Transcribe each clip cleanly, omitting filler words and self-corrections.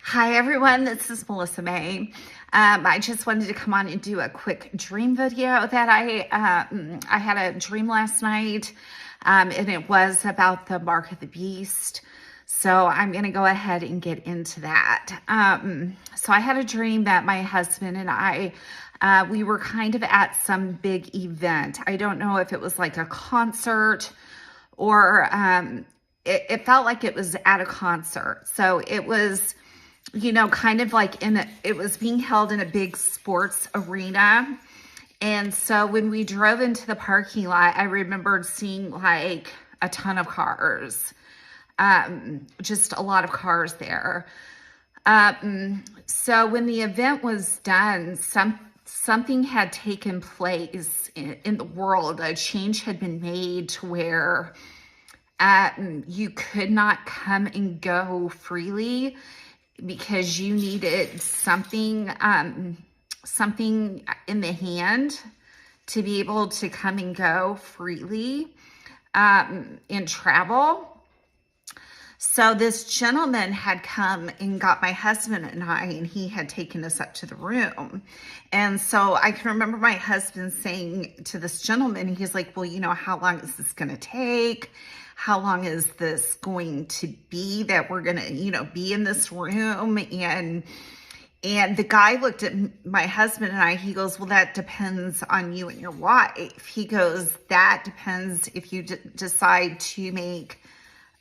Hi everyone, this is Melissa May. I just wanted to come on and do a quick dream video that I had a dream last night, and it was about the mark of the beast. So I'm going to go ahead and get into that. So I had a dream that my husband and I, we were kind of at some big event. I don't know if it was like a concert or it felt like it was at a concert. So it was, you know, kind of like it was being held in a big sports arena. And so when we drove into the parking lot, I remembered seeing like a ton of cars, just a lot of cars there. So when the event was done, something had taken place in the world. A change had been made to where you could not come and go freely, because you needed something in the hand to be able to come and go freely and travel. So this gentleman had come and got my husband and I, and he had taken us up to the room. And so I can remember my husband saying to this gentleman, he's like, well, you know, how long is this going to take? How long is this going to be that we're going to, you know, be in this room? And the guy looked at my husband and I, he goes, well, that depends on you and your wife. He goes, that depends if you decide to make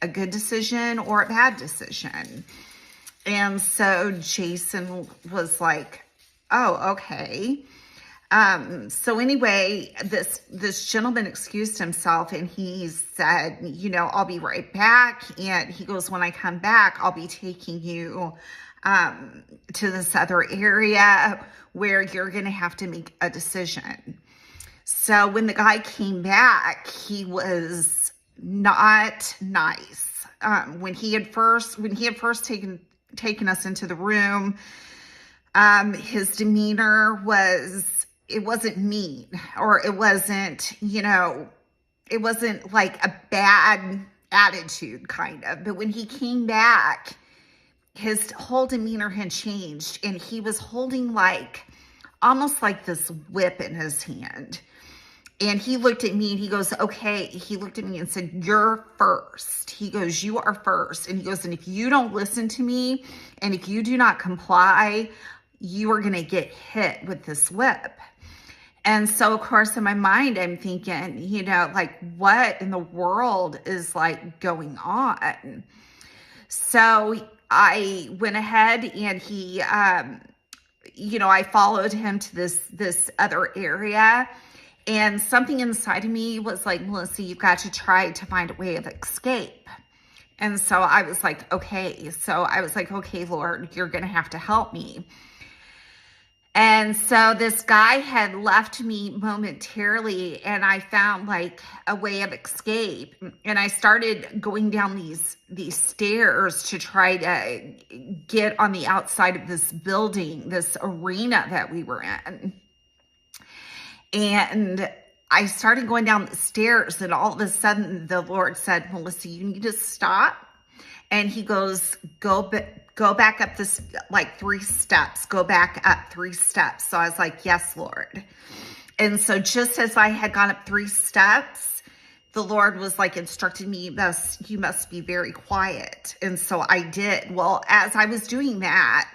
a good decision or a bad decision. And so Jason was like, oh, okay. So anyway, this gentleman excused himself and he said, you know, I'll be right back. And he goes, when I come back, I'll be taking you to this other area where you're going to have to make a decision. So when the guy came back, he was not nice. When he had first taken us into the room, his demeanor was, it wasn't mean, or it wasn't, you know, it wasn't like a bad attitude kind of. But when he came back, his whole demeanor had changed, and he was holding like, almost like this whip in his hand. And he looked at me and he goes, okay, he looked at me and said, you're first. He goes, you are first. And he goes, and if you don't listen to me, and if you do not comply, you are going to get hit with this whip. And so, of course, in my mind, I'm thinking, you know, like, what in the world is like going on? So I went ahead and he, you know, I followed him to this other area, and something inside of me was like, Melissa, you've got to try to find a way of escape. And so I was like, okay. So I was like, okay, Lord, you're going to have to help me. And so this guy had left me momentarily, and I found like a way of escape. And I started going down these stairs to try to get on the outside of this building, this arena that we were in. And I started going down the stairs, and all of a sudden the Lord said, Melissa, you need to stop. And he goes, go back up this, like 3 steps, go back up 3 steps. So I was like, yes, Lord. And so just as I had gone up 3 steps, the Lord was like instructing me, you must be very quiet. And so I did. Well, as I was doing that,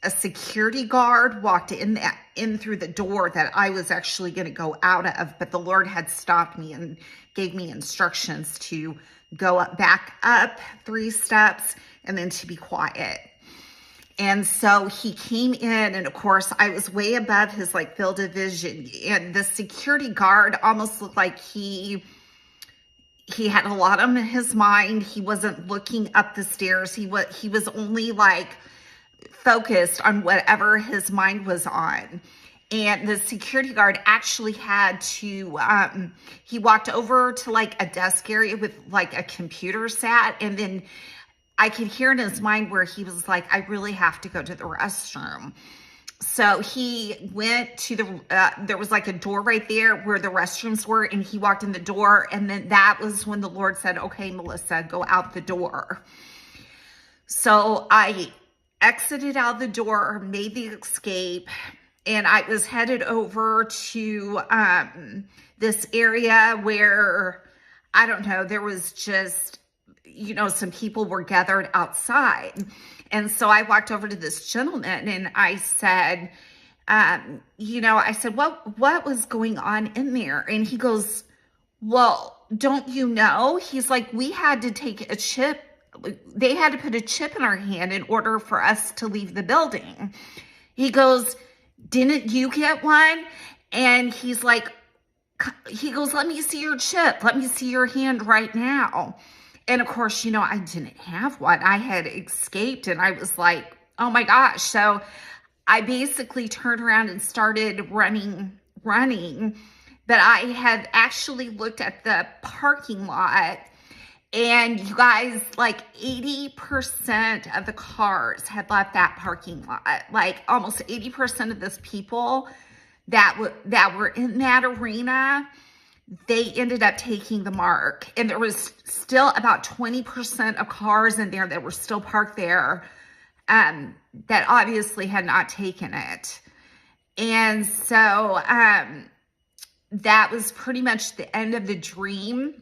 a security guard walked in through the door that I was actually going to go out of, but the Lord had stopped me and gave me instructions to go back up 3 steps and then to be quiet. And so he came in, and of course I was way above his like field of vision, and the security guard almost looked like he had a lot on his mind. He wasn't looking up the stairs. He was only like focused on whatever his mind was on. And the security guard actually had to, he walked over to like a desk area with like a computer sat, and then I could hear in his mind where he was like, I really have to go to the restroom. So he went to there was like a door right there where the restrooms were, and he walked in the door, and then that was when the Lord said, okay, Melissa, go out the door. So I exited out the door, made the escape, and I was headed over to this area where, I don't know, there was just, some people were gathered outside. And so I walked over to this gentleman and I said, I said, what was going on in there? And he goes, well, don't you know? He's like, we had to take a chip. They had to put a chip in our hand in order for us to leave the building. He goes, didn't you get one? And he goes, let me see your chip. Let me see your hand right now. And of course, I didn't have one. I had escaped and I was like, oh my gosh. So I basically turned around and started running. But I had actually looked at the parking lot, and you guys, like 80% of the cars had left that parking lot. Like almost 80% of those people that were in that arena, they ended up taking the mark. And there was still about 20% of cars in there that were still parked there that obviously had not taken it. And so that was pretty much the end of the dream